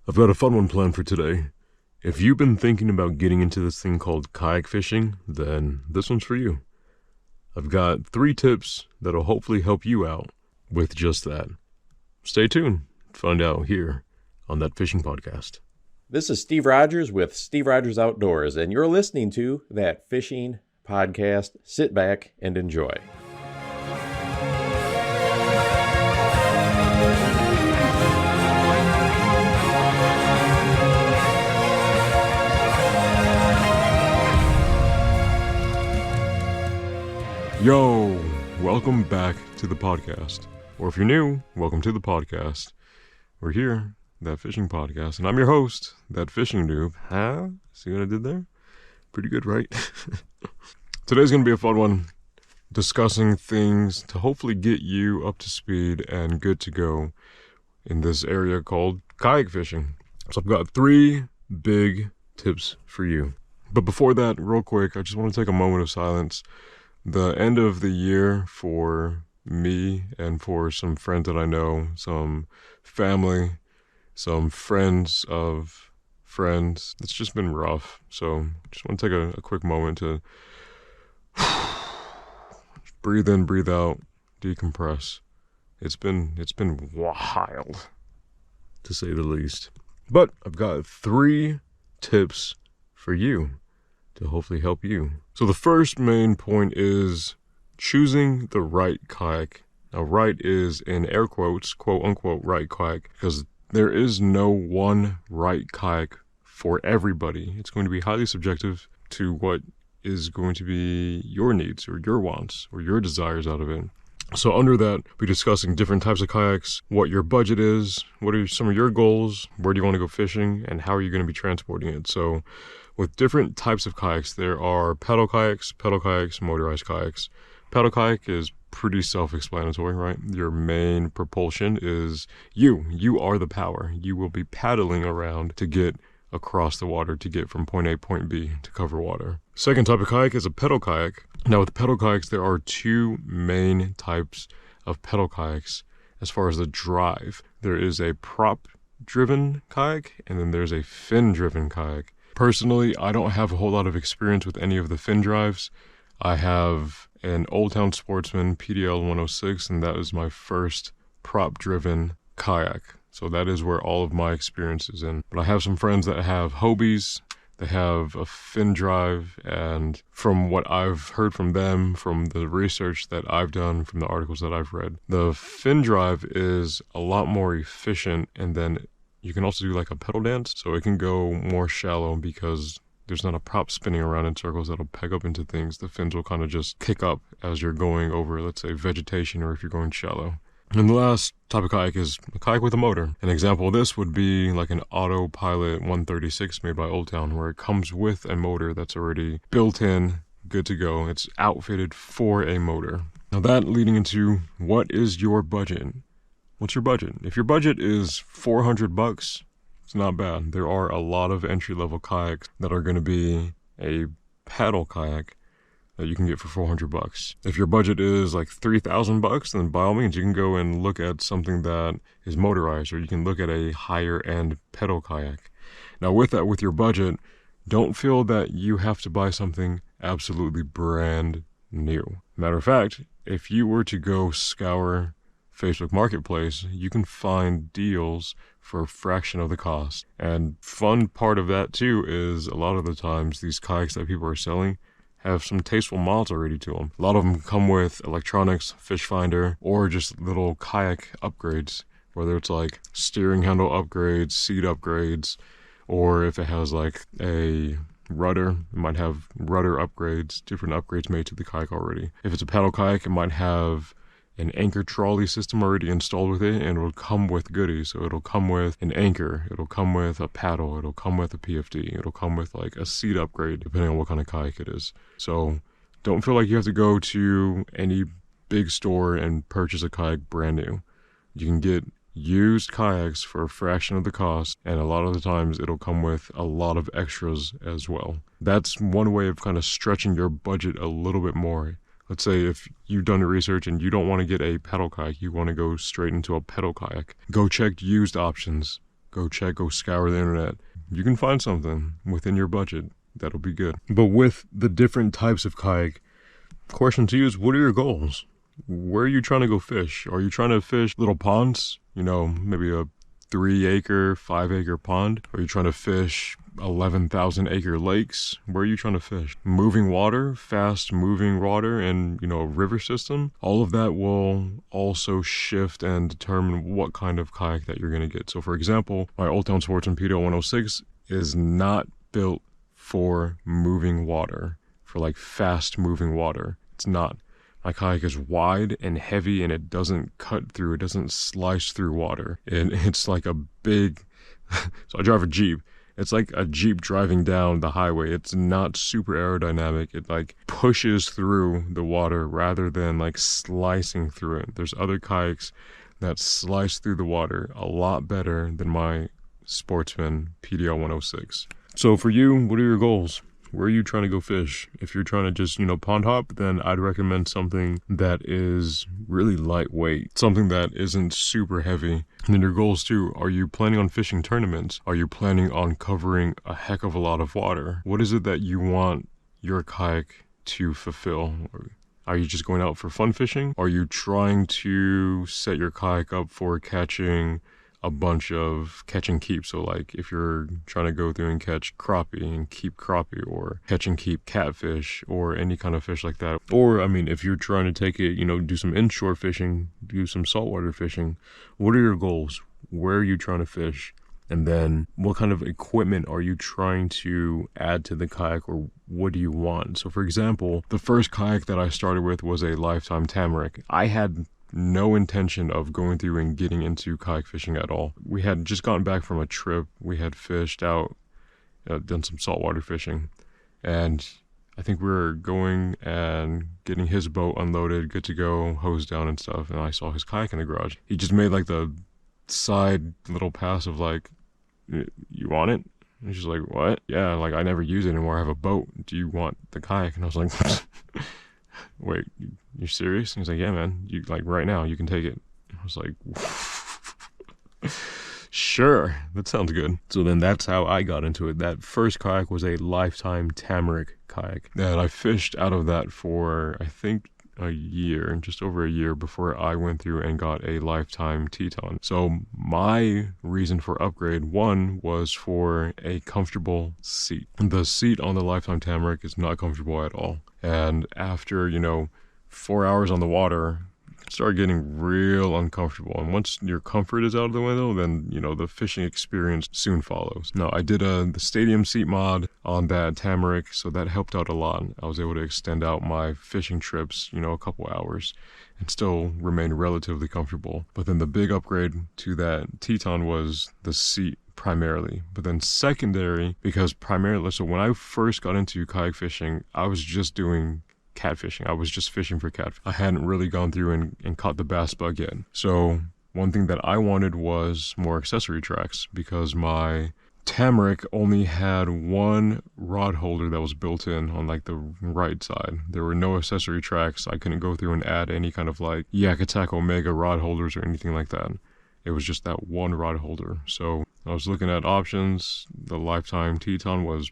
I've got a fun one planned for today. If you've been thinking about getting into this thing called kayak fishing, then this one's for you. I've got 3 tips that'll hopefully help you out with just that. Stay tuned to find out here on That Fishing Podcast. This is Steve Rogers with Steve Rogers Outdoors, and you're listening to That Fishing Podcast. Sit back and enjoy. Yo, welcome back to the podcast. Or if you're new, welcome to the podcast. We're here, That Fishing Podcast, and I'm your host, That Fishing Noob. Huh? See what I did there? Pretty good, right? Today's going to be a fun one, discussing things to hopefully get you up to speed and good to go in this area called kayak fishing. So I've got 3 big tips for you. But before that, real quick, I just want to take a moment of silence. The end of the year for me and for some friends that I know, some family, some friends of friends, it's just been rough. So just want to take a quick moment to breathe in, breathe out, decompress. It's been wild, to say the least. But I've got 3 tips for you to hopefully help you. So the first main point is choosing the right kayak. Now, right is in air quotes, quote unquote, right kayak, because there is no one right kayak for everybody. It's going to be highly subjective to what is going to be your needs or your wants or your desires out of it. So under that, we'll be discussing different types of kayaks, what your budget is, what are some of your goals, where do you want to go fishing, and how are you going to be transporting it. So with different types of kayaks, there are pedal kayaks, motorized kayaks. Pedal kayak is pretty self-explanatory, right? Your main propulsion is you. You are the power. You will be paddling around to get across the water, to get from point A, point B, to cover water. Second type of kayak is a pedal kayak. Now with pedal kayaks, there are 2 main types of pedal kayaks as far as the drive. There is a prop-driven kayak, and then there's a fin-driven kayak. Personally, I don't have a whole lot of experience with any of the fin drives. I have an Old Town Sportsman PDL 106, and that is my first prop-driven kayak. So that is where all of my experience is in. But I have some friends that have Hobies, they have a fin drive, and from what I've heard from them, from the research that I've done, from the articles that I've read, the fin drive is a lot more efficient, and then you can also do like a pedal dance, so it can go more shallow because there's not a prop spinning around in circles that'll peg up into things. The fins will kind of just kick up as you're going over, let's say, vegetation, or if you're going shallow. And the last type of kayak is a kayak with a motor. An example of this would be like an Autopilot 136 made by Old Town, where it comes with a motor that's already built in, good to go. It's outfitted for a motor. Now that leading into, what is your budget? What's your budget? If your budget is $400, it's not bad. There are a lot of entry-level kayaks that are going to be a paddle kayak that you can get for $400. If your budget is like $3,000, then by all means you can go and look at something that is motorized, or you can look at a higher-end pedal kayak. Now with that, with your budget, don't feel that you have to buy something absolutely brand new. Matter of fact, if you were to go scour Facebook Marketplace, you can find deals for a fraction of the cost. And fun part of that too is a lot of the times these kayaks that people are selling have some tasteful mods already to them. A lot of them come with electronics, fish finder, or just little kayak upgrades, whether it's like steering handle upgrades, seat upgrades, or if it has like a rudder, it might have rudder upgrades, different upgrades made to the kayak already. If it's a paddle kayak, it might have an anchor trolley system already installed with it, and it'll come with goodies. So it'll come with an anchor, it'll come with a paddle, it'll come with a PFD, it'll come with like a seat upgrade, depending on what kind of kayak it is. So don't feel like you have to go to any big store and purchase a kayak brand new. You can get used kayaks for a fraction of the cost, and a lot of the times it'll come with a lot of extras as well. That's one way of kind of stretching your budget a little bit more. Let's say if you've done your research and you don't want to get a pedal kayak, you want to go straight into a pedal kayak. Go check used options. go scour the internet. You can find something within your budget that'll be good. But with the different types of kayak, question to you is, what are your goals? Where are you trying to go fish? Are you trying to fish little ponds? Maybe a 3-acre, 5-acre pond? Are you trying to fish 11,000-acre lakes? Where are you trying to fish? Moving water, fast moving water, and a river system. All of that will also shift and determine what kind of kayak that you're going to get. So, for example, my Old Town Sportsman PDL 106 is not built for moving water, for like fast moving water. It's not. My kayak is wide and heavy, and it doesn't cut through, it doesn't slice through water. And it's like a big, so I drive a Jeep. It's like a Jeep driving down the highway. It's not super aerodynamic. It like pushes through the water rather than like slicing through it. There's other kayaks that slice through the water a lot better than my Sportsman PDL 106. So for you, what are your goals? Where are you trying to go fish? If you're trying to just, pond hop, then I'd recommend something that is really lightweight, something that isn't super heavy. And then your goals too, are you planning on fishing tournaments? Are you planning on covering a heck of a lot of water? What is it that you want your kayak to fulfill? Are you just going out for fun fishing? Are you trying to set your kayak up for catching a bunch of catch and keep? So like if you're trying to go through and catch crappie and keep crappie, or catch and keep catfish, or any kind of fish like that. Or if you're trying to take it, do some inshore fishing, do some saltwater fishing, what are your goals? Where are you trying to fish? And then what kind of equipment are you trying to add to the kayak, or what do you want? So for example, the first kayak that I started with was a Lifetime Tamarack. I had no intention of going through and getting into kayak fishing at all. We had just gotten back from a trip. We had fished out, done some saltwater fishing, and I think we were going and getting his boat unloaded, good to go, hose down and stuff, and I saw his kayak in the garage. He just made like the side little pass of like, you want it? And she's like, what? Yeah, like I never use it anymore. I have a boat. Do you want the kayak? And I was like, wait, you're serious? And he's like, yeah, man, you like right now you can take it. I was like, sure, that sounds good. So then that's how I got into it. That first kayak was a Lifetime Tamarack kayak, and I fished out of that for I think a year, just over a year, before I went through and got a Lifetime Teton. So my reason for upgrade, one, was for a comfortable seat. The seat on the Lifetime Tamarack is not comfortable at all. And after, 4 hours on the water, you can start getting real uncomfortable. And once your comfort is out of the window, then, the fishing experience soon follows. Now, I did the stadium seat mod on that Tamarack, so that helped out a lot. I was able to extend out my fishing trips, a couple hours, and still remain relatively comfortable. But then the big upgrade to that Teton was the seat primarily, but then secondary, because primarily, so when I first got into kayak fishing, I was just doing catfishing. I was just fishing for catfish. I hadn't really gone through and caught the bass bug yet. So one thing that I wanted was more accessory tracks, because my Tamarack only had one rod holder that was built in on like the right side. There were no accessory tracks. I couldn't go through and add any kind of like Yak Attack Omega rod holders or anything like that. It was just that one rod holder. So I was looking at options. The Lifetime Teton was,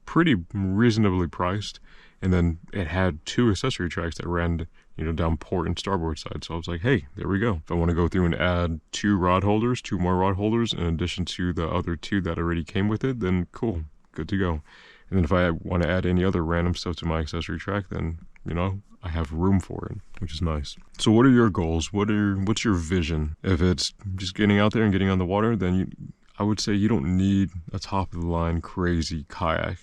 pretty reasonably priced. And then it had two accessory tracks that ran, down port and starboard side. So I was like, hey, there we go. If I want to go through and add two more rod holders, in addition to the other two that already came with it, then cool, good to go. And then if I want to add any other random stuff to my accessory track, then, I have room for it, which is nice. So what are your goals? What's your vision? If it's just getting out there and getting on the water, then I would say you don't need a top of the line crazy kayak.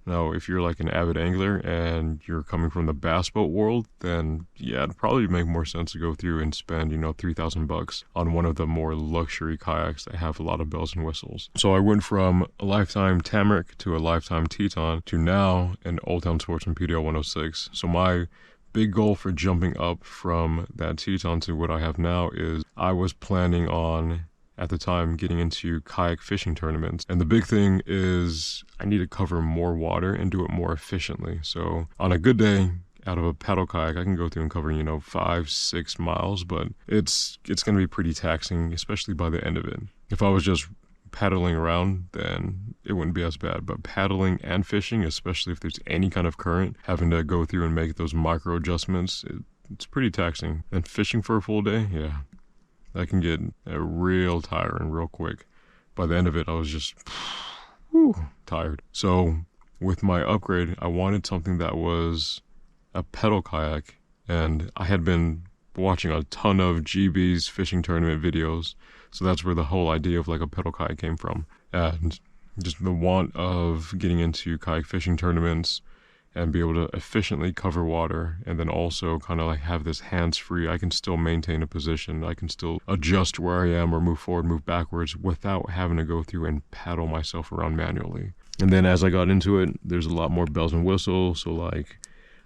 Now, if you're like an avid angler and you're coming from the bass boat world, then yeah, it'd probably make more sense to go through and spend, $3,000 on one of the more luxury kayaks that have a lot of bells and whistles. So I went from a Lifetime Tamarack to a Lifetime Teton to now an Old Town Sportsman PDL 106. So my big goal for jumping up from that Teton to what I have now is I was planning on, at the time, getting into kayak fishing tournaments. And the big thing is I need to cover more water and do it more efficiently. So on a good day out of a paddle kayak, I can go through and cover, 5-6 miles, but it's going to be pretty taxing, especially by the end of it. If I was just paddling around, then it wouldn't be as bad. But paddling and fishing, especially if there's any kind of current, having to go through and make those micro adjustments, it's pretty taxing. And fishing for a full day, yeah, that can get real tiring real quick. By the end of it, I was just tired. So with my upgrade, I wanted something that was a pedal kayak, and I had been watching a ton of GB's fishing tournament videos, so that's where the whole idea of like a pedal kayak came from. And just the want of getting into kayak fishing tournaments and be able to efficiently cover water, and then also kind of like have this hands-free, I can still maintain a position, I can still adjust where I am or move forward, move backwards without having to go through and paddle myself around manually. And then as I got into it, there's a lot more bells and whistles, so like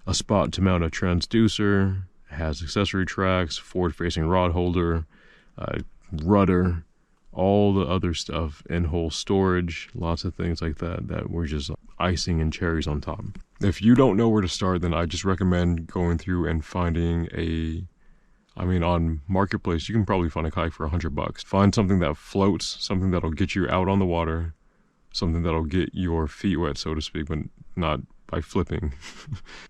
a spot to mount a transducer, has accessory tracks, forward-facing rod holder, rudder, all the other stuff, in-hole storage, lots of things like that were just icing and cherries on top. If you don't know where to start, then I just recommend going through and finding on Marketplace, you can probably find a kayak for $100. Find something that floats, something that'll get you out on the water, something that'll get your feet wet, so to speak, but not by flipping.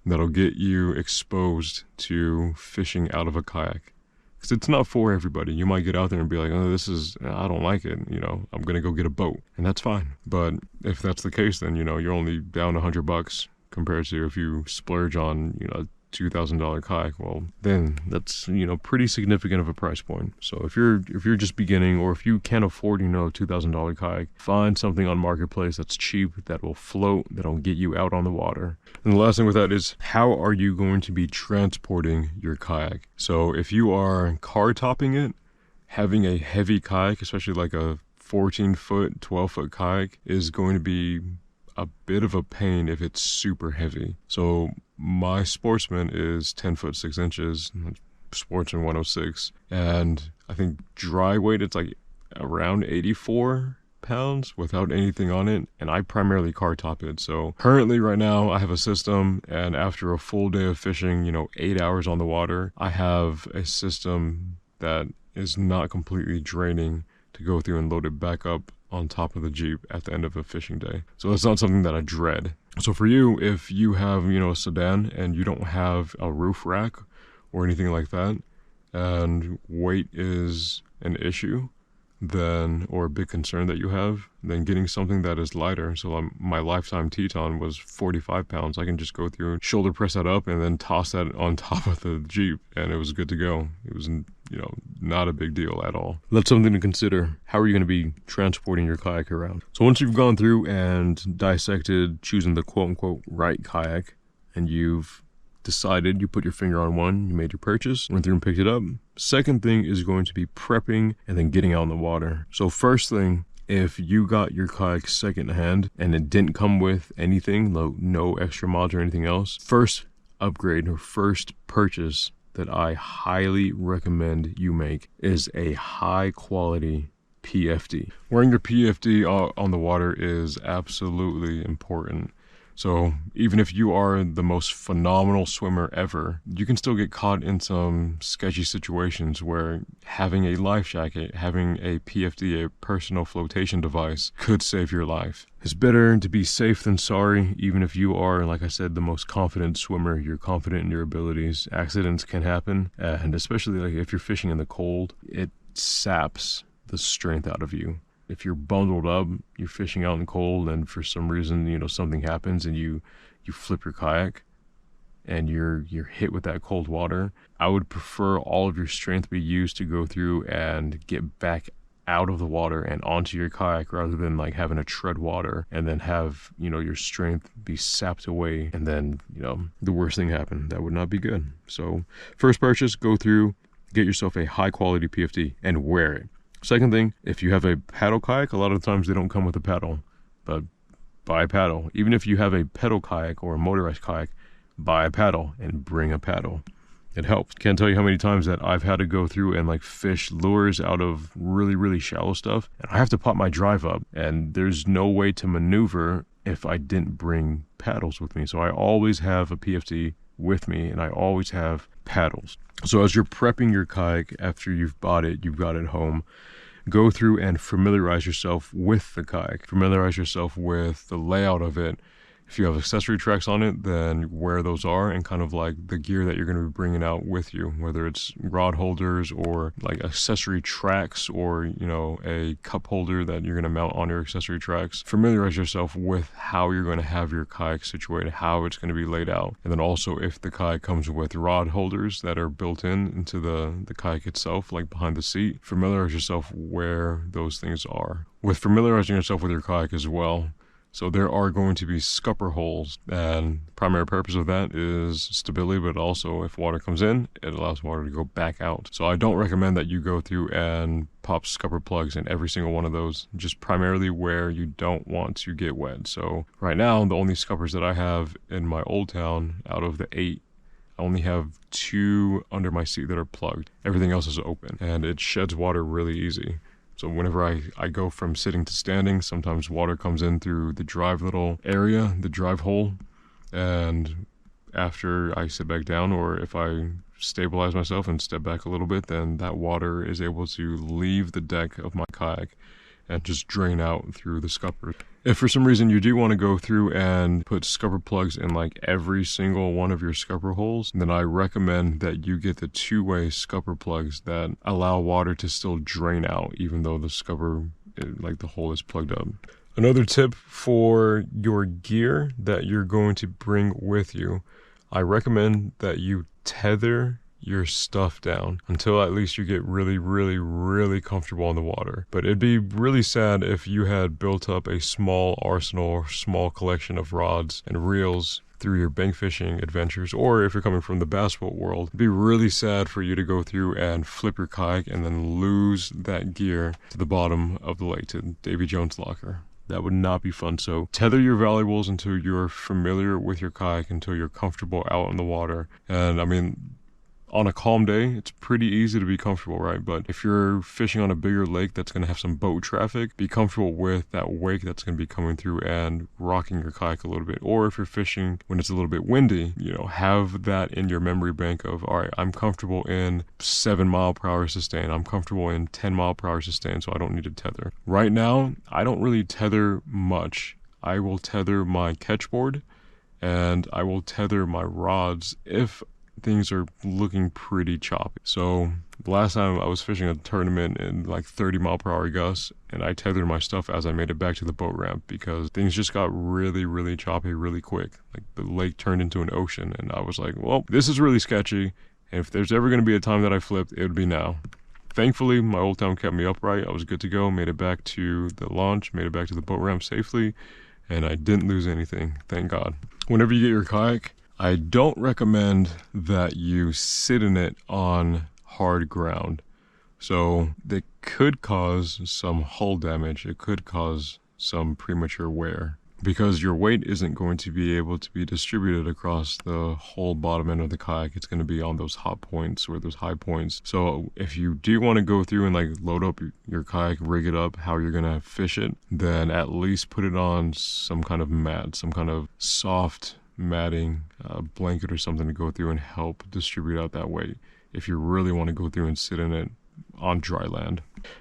That'll get you exposed to fishing out of a kayak. Because it's not for everybody. You might get out there and be like, I don't like it. I'm going to go get a boat. And that's fine. But if that's the case, then, you're only down $100 compared to if you splurge on, $2,000 kayak. Well, then that's, pretty significant of a price point. So if you're just beginning, or if you can't afford, a $2,000 kayak, find something on Marketplace that's cheap, that will float, that'll get you out on the water. And the last thing with that is, how are you going to be transporting your kayak? So if you are car topping it, having a heavy kayak, especially like a 14-foot, 12-foot kayak, is going to be a bit of a pain if it's super heavy. So my Sportsman is 10 foot 6 inches, Sportsman 106, and I think dry weight it's like around 84 pounds without anything on it, and I primarily car top it. So currently right now I have a system, and after a full day of fishing, 8 hours on the water, I have a system that is not completely draining to go through and load it back up on top of the Jeep at the end of a fishing day. So that's not something that I dread. So for you, if you have, a sedan and you don't have a roof rack or anything like that, and weight is an issue, then, or a big concern that you have, then getting something that is lighter. So my Lifetime Teton was 45 pounds. I can just go through, shoulder press that up, and then toss that on top of the Jeep, and it was good to go. It was, not a big deal at all. That's something to consider. How are you going to be transporting your kayak around? So once you've gone through and dissected choosing the quote-unquote right kayak, and you've decided, you put your finger on one, you made your purchase, went through and picked it up. Second thing is going to be prepping and then getting out in the water. So first thing, if you got your kayak secondhand and it didn't come with anything, no extra mods or anything else, first upgrade or first purchase that I highly recommend you make is a high quality PFD. Wearing your PFD on the water is absolutely important. So even if you are the most phenomenal swimmer ever, you can still get caught in some sketchy situations where having a life jacket, having a PFD, a personal flotation device, could save your life. It's better to be safe than sorry. Even if you are, like I said, the most confident swimmer, you're confident in your abilities, accidents can happen. And especially like if you're fishing in the cold, it saps the strength out of you. If you're bundled up, you're fishing out in the cold, and for some reason, something happens and you flip your kayak and you're hit with that cold water, I would prefer all of your strength be used to go through and get back out of the water and onto your kayak, rather than like having to tread water and then have, your strength be sapped away and then, the worst thing happen. That would not be good. So first purchase, go through, get yourself a high quality PFD and wear it. Second thing, if you have a paddle kayak, a lot of times they don't come with a paddle, but buy a paddle. Even if you have a pedal kayak or a motorized kayak, buy a paddle and bring a paddle. It helps. Can't tell you how many times that I've had to go through and like fish lures out of really, really shallow stuff, and I have to pop my drive up, and there's no way to maneuver if I didn't bring paddles with me. So I always have a PFD with me, and I always have paddles. So as you're prepping your kayak after you've bought it, you've got it home, go through and familiarize yourself with the kayak. Familiarize yourself with the layout of it. If you have accessory tracks on it, then where those are and kind of like the gear that you're going to be bringing out with you, whether it's rod holders or like accessory tracks or, a cup holder that you're going to mount on your accessory tracks. Familiarize yourself with how you're going to have your kayak situated, how it's going to be laid out. And then also if the kayak comes with rod holders that are built into the kayak itself, like behind the seat, familiarize yourself where those things are. With familiarizing yourself with your kayak as well, so there are going to be scupper holes, and the primary purpose of that is stability, but also if water comes in, it allows water to go back out. So I don't recommend that you go through and pop scupper plugs in every single one of those, just primarily where you don't want to get wet. So right now, the only scuppers that I have in my old town, out of the 8, I only have 2 under my seat that are plugged. Everything else is open, and it sheds water really easy. So whenever I go from sitting to standing, sometimes water comes in through the drive little area, the drive hole, and after I sit back down, or if I stabilize myself and step back a little bit, then that water is able to leave the deck of my kayak and just drain out through the scupper. If for some reason you do want to go through and put scupper plugs in like every single one of your scupper holes, then I recommend that you get the 2-way scupper plugs that allow water to still drain out even though the scupper, like the hole is plugged up. Another tip for your gear that you're going to bring with you, I recommend that you tether your stuff down until at least you get really, really, really comfortable on the water. But it'd be really sad if you had built up a small arsenal or small collection of rods and reels through your bank fishing adventures, or if you're coming from the bass boat world, it'd be really sad for you to go through and flip your kayak and then lose that gear to the bottom of the lake, to Davy Jones' locker. That would not be fun. So tether your valuables until you're familiar with your kayak, until you're comfortable out in the water. And I mean, on a calm day, it's pretty easy to be comfortable, right? But if you're fishing on a bigger lake that's going to have some boat traffic, be comfortable with that wake that's going to be coming through and rocking your kayak a little bit. Or if you're fishing when it's a little bit windy, have that in your memory bank of, all right, I'm comfortable in 7 mile per hour sustain. I'm comfortable in 10 mile per hour sustain, so I don't need to tether. Right now, I don't really tether much. I will tether my catchboard and I will tether my rods if things are looking pretty choppy. So the last time I was fishing a tournament in like 30 mile per hour gusts, and I tethered my stuff as I made it back to the boat ramp because things just got really, really choppy really quick. Like the lake turned into an ocean, and I was like, well, this is really sketchy. And if there's ever going to be a time that I flipped, it would be now. Thankfully, my old town kept me upright. I was good to go, made it back to the launch, made it back to the boat ramp safely, and I didn't lose anything, thank God. Whenever you get your kayak, I don't recommend that you sit in it on hard ground. So that could cause some hull damage. It could cause some premature wear because your weight isn't going to be able to be distributed across the whole bottom end of the kayak. It's going to be on those hot points or those high points. So if you do want to go through and like load up your kayak, rig it up how you're going to fish it, then at least put it on some kind of mat, some kind of soft matting, blanket or something to go through and help distribute out that weight if you really want to go through and sit in it on dry land.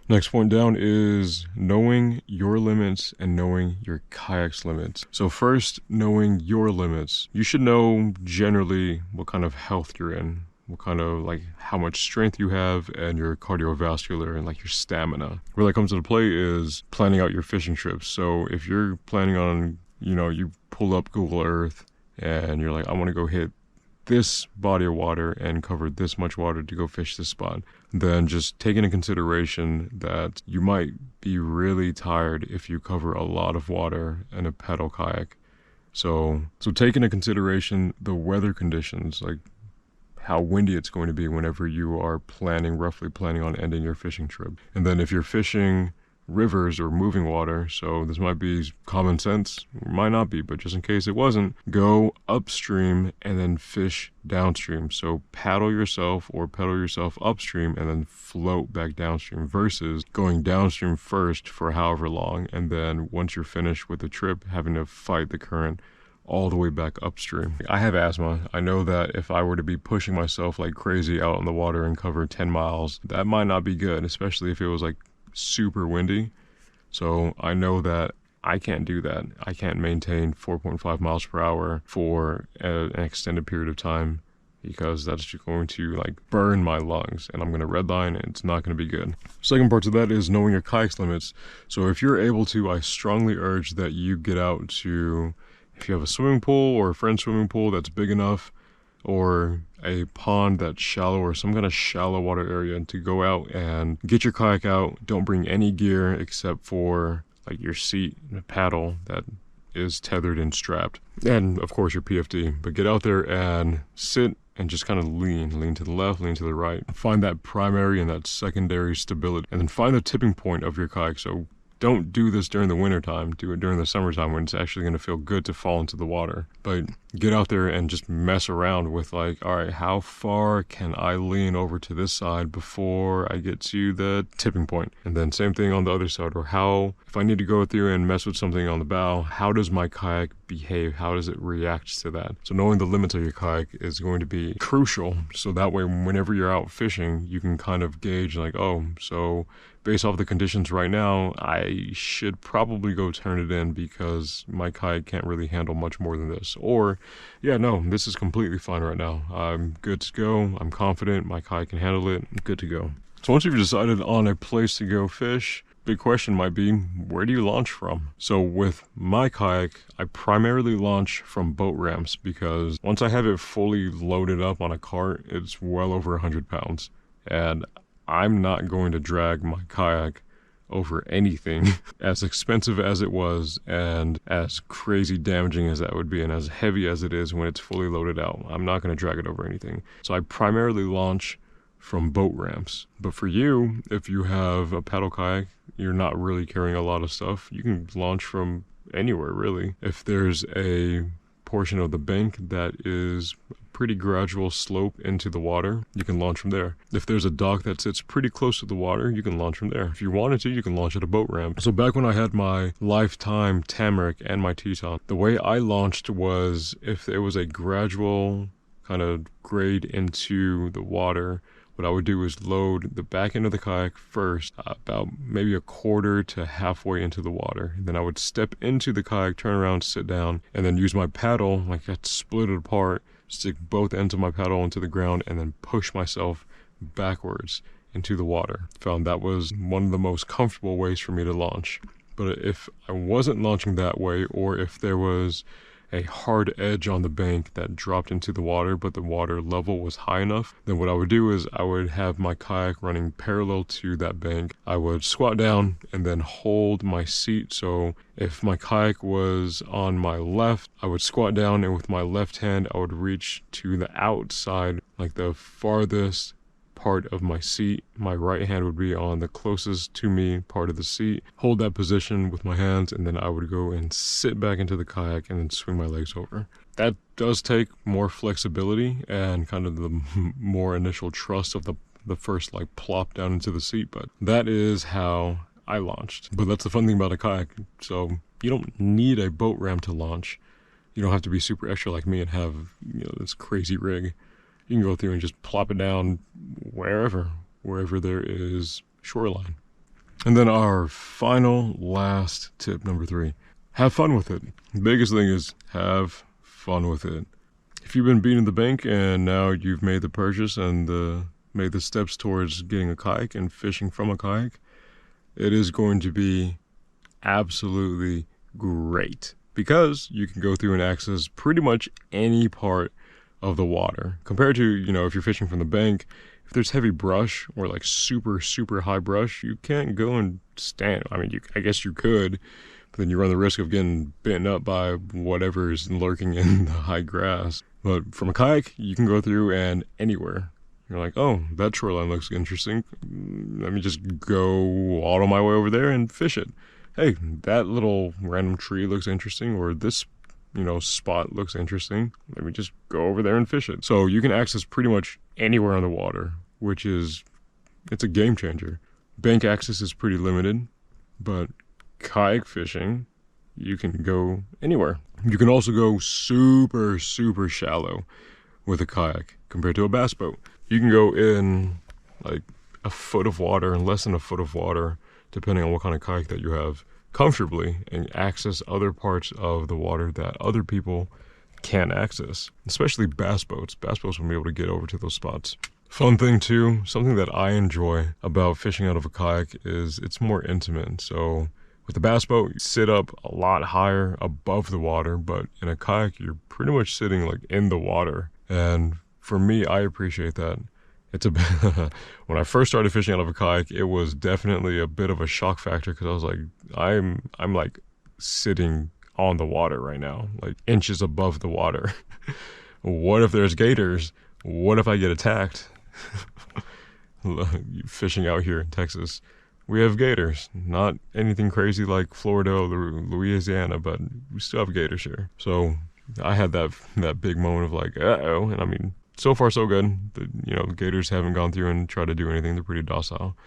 Next point down is knowing your limits and knowing your kayak's limits. So first, knowing your limits. You should know generally what kind of health you're in, what kind of like how much strength you have and your cardiovascular and like your stamina. Where that comes into play is planning out your fishing trips. So if you're planning on, you pull up Google Earth and you're like, I want to go hit this body of water and cover this much water to go fish this spot, then just take into consideration that you might be really tired if you cover a lot of water in a pedal kayak. So take into consideration the weather conditions, like how windy it's going to be whenever you are roughly planning on ending your fishing trip. And then if you're fishing rivers or moving water, so this might be common sense, might not be, but just in case it wasn't, go upstream and then fish downstream. So pedal yourself upstream and then float back downstream versus going downstream first for however long, and then once you're finished with the trip, having to fight the current all the way back upstream. I have asthma. I know that if I were to be pushing myself like crazy out on the water and cover 10 miles, that might not be good, especially if it was like super windy. So I know that I can't do that. I can't maintain 4.5 miles per hour for an extended period of time, because that's just going to like burn my lungs and I'm going to redline and it's not going to be good. Second part to that is knowing your kayak's limits. So if you're able to, I strongly urge that you get out to, if you have a swimming pool or a friend's swimming pool that's big enough, or a pond that's shallow or some kind of shallow water area, to go out and get your kayak out. Don't bring any gear except for like your seat and a paddle that is tethered and strapped, and of course your PFD. But get out there and sit and just kind of lean to the left, lean to the right. Find that primary and that secondary stability, and then find the tipping point of your kayak. So don't do this during the wintertime. Do it during the summertime when it's actually going to feel good to fall into the water. But get out there and just mess around with like, all right, how far can I lean over to this side before I get to the tipping point? And then same thing on the other side. Or how, if I need to go through and mess with something on the bow, how does my kayak behave? How does it react to that? So knowing the limits of your kayak is going to be crucial. So that way, whenever you're out fishing, you can kind of gauge like, oh, so based off the conditions right now, I should probably go turn it in because my kayak can't really handle much more than this. Or, yeah, no, this is completely fine right now. I'm good to go. I'm confident my kayak can handle it. I'm good to go. So once you've decided on a place to go fish, big question might be, where do you launch from? So with my kayak, I primarily launch from boat ramps because once I have it fully loaded up on a cart, it's well over 100 pounds. And I'm not going to drag my kayak over anything as expensive as it was and as crazy damaging as that would be and as heavy as it is when it's fully loaded out. I'm not going to drag it over anything. So I primarily launch from boat ramps. But for you, if you have a paddle kayak, you're not really carrying a lot of stuff, you can launch from anywhere really. If there's a portion of the bank that is pretty gradual slope into the water, you can launch from there. If there's a dock that sits pretty close to the water, you can launch from there. If you wanted to, you can launch at a boat ramp. So back when I had my Lifetime Tamarack and my Teton, the way I launched was if it was a gradual kind of grade into the water, what I would do is load the back end of the kayak first, about maybe a quarter to halfway into the water. And then I would step into the kayak, turn around, sit down, and then use my paddle, like I'd split it apart, stick both ends of my paddle into the ground, and then push myself backwards into the water. Found that was one of the most comfortable ways for me to launch. But if I wasn't launching that way, or if there was a hard edge on the bank that dropped into the water, but the water level was high enough, then what I would do is I would have my kayak running parallel to that bank. I would squat down and then hold my seat. So if my kayak was on my left, I would squat down, and with my left hand, I would reach to the outside, like the farthest part of my seat. My right hand would be on the closest to me part of the seat. Hold that position with my hands, and then I would go and sit back into the kayak and then swing my legs over. That does take more flexibility and kind of the more initial trust of the first like plop down into the seat, but that is how I launched. But that's the fun thing about a kayak. So you don't need a boat ramp to launch. You don't have to be super extra like me and have, this crazy rig. You can go through and just plop it down wherever there is shoreline. And then our final last tip, number 3, have fun with it. The biggest thing is have fun with it. If you've been beating the bank and now you've made the purchase and made the steps towards getting a kayak and fishing from a kayak, it is going to be absolutely great because you can go through and access pretty much any part of the water. Compared to, if you're fishing from the bank, if there's heavy brush or like super, super high brush, you can't go and stand. I mean, I guess you could, but then you run the risk of getting bitten up by whatever is lurking in the high grass. But from a kayak, you can go through and anywhere. You're like, oh, that shoreline looks interesting. Let me just go all my way over there and fish it. Hey, that little random tree looks interesting, or this spot looks interesting. Let me just go over there and fish it. So you can access pretty much anywhere on the water, it's a game changer. Bank access is pretty limited, but kayak fishing, you can go anywhere. You can also go super, super shallow with a kayak compared to a bass boat. You can go in like a foot of water, less than a foot of water, depending on what kind of kayak that you have, comfortably, and access other parts of the water that other people can't access, especially bass boats. Bass boats will be able to get over to those spots. Fun thing too, something that I enjoy about fishing out of a kayak is it's more intimate. So with the bass boat, you sit up a lot higher above the water, but in a kayak, you're pretty much sitting like in the water. And for me, I appreciate that. It's a bit when I first started fishing out of a kayak, it was definitely a bit of a shock factor because I was like, I'm like sitting on the water right now, like inches above the water. What if there's gators? What if I get attacked? Fishing out here in Texas, we have gators. Not anything crazy like Florida or Louisiana, but we still have gators here. So I had that big moment of like, uh-oh. And I mean, so far so good. The gators haven't gone through and tried to do anything. They're pretty docile.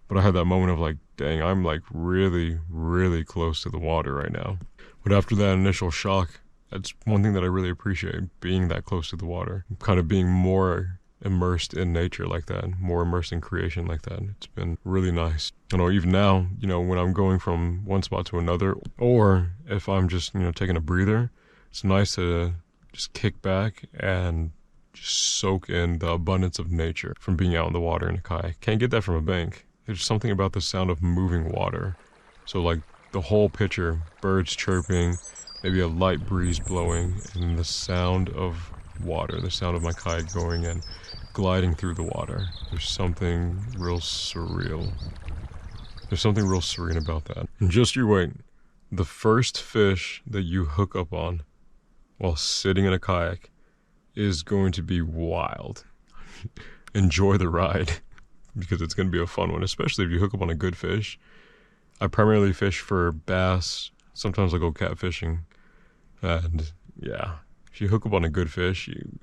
But I had that moment of like, dang, I'm like really, really close to the water right now. But after that initial shock, that's one thing that I really appreciate, being that close to the water. Kind of being more immersed in nature like that, more immersed in creation like that. It's been really nice. Even now, when I'm going from one spot to another, or if I'm just, taking a breather, it's nice to just kick back and just soak in the abundance of nature from being out in the water in a kayak. Can't get that from a bank. There's something about the sound of moving water. So like the whole picture, birds chirping, maybe a light breeze blowing, and the sound of water, the sound of my kayak going and gliding through the water. There's something real surreal. There's something real serene about that. And just you wait. The first fish that you hook up on while sitting in a kayak is going to be wild. Enjoy the ride, because it's going to be a fun one, especially if you hook up on a good fish. I primarily fish for bass. Sometimes I'll go catfishing. And yeah, if you hook up on a good fish, you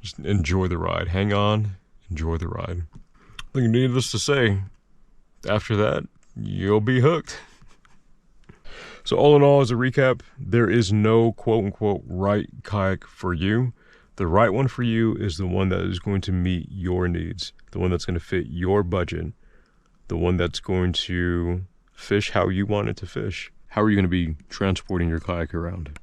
just enjoy the ride. Hang on, enjoy the ride. I think needless to say, after that, you'll be hooked. So all in all, as a recap, there is no quote-unquote right kayak for you. The right one for you is the one that is going to meet your needs, the one that's going to fit your budget, the one that's going to fish how you want it to fish. How are you going to be transporting your kayak around?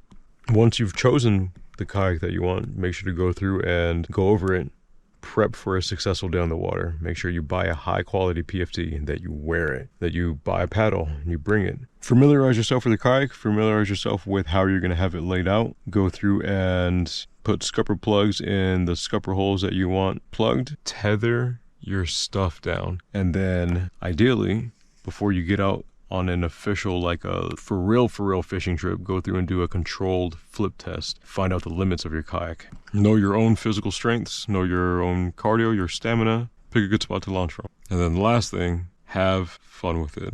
Once you've chosen the kayak that you want, make sure to go through and go over it. Prep for a successful day on the water. Make sure you buy a high quality PFD and that you wear it, that you buy a paddle and you bring it. Familiarize yourself with the kayak, familiarize yourself with how you're going to have it laid out. Go through and put scupper plugs in the scupper holes that you want plugged. Tether your stuff down. And then ideally, before you get out on an official, like a for real fishing trip, go through and do a controlled flip test. Find out the limits of your kayak. Know your own physical strengths, know your own cardio, your stamina. Pick a good spot to launch from. And then the last thing, have fun with it.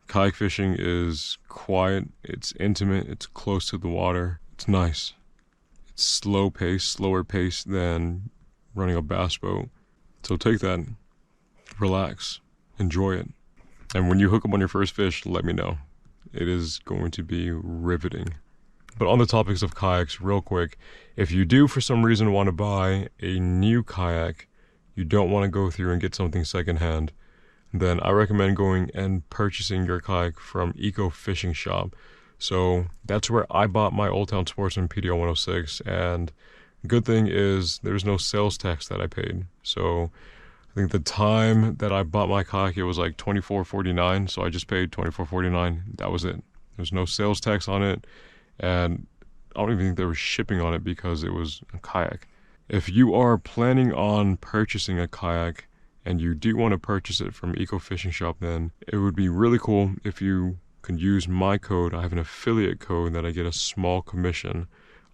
Kayak fishing is quiet, it's intimate, it's close to the water, it's nice. It's slower pace than running a bass boat. So take that, relax, enjoy it. And when you hook up on your first fish, let me know. It is going to be riveting. But on the topics of kayaks, real quick, if you do for some reason want to buy a new kayak, you don't want to go through and get something secondhand, then I recommend going and purchasing your kayak from Eco Fishing Shop. So that's where I bought my Old Town Sportsman PDL 106, and the good thing is there's no sales tax that I paid. So I think the time that I bought my kayak, it was like $24.49, so I just paid $24.49. That was it. There's no sales tax on it, and I don't even think there was shipping on it because it was a kayak. If you are planning on purchasing a kayak and you do want to purchase it from Eco Fishing Shop, then it would be really cool if you could use my code. I have an affiliate code that I get a small commission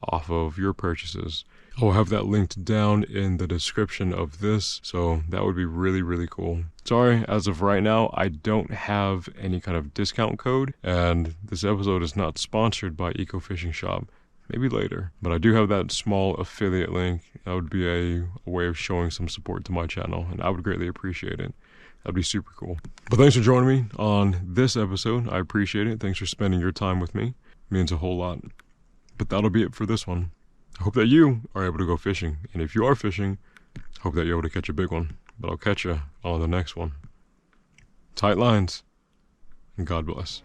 off of your purchases. I'll have that linked down in the description of this, so that would be really, really cool. Sorry, as of right now, I don't have any kind of discount code, and this episode is not sponsored by Eco Fishing Shop. Maybe later, but I do have that small affiliate link. That would be a way of showing some support to my channel, and I would greatly appreciate it. That'd be super cool. But thanks for joining me on this episode. I appreciate it. Thanks for spending your time with me. means a whole lot. But that'll be it for this one. I hope that you are able to go fishing. And if you are fishing, I hope that you're able to catch a big one. But I'll catch you on the next one. Tight lines, and God bless.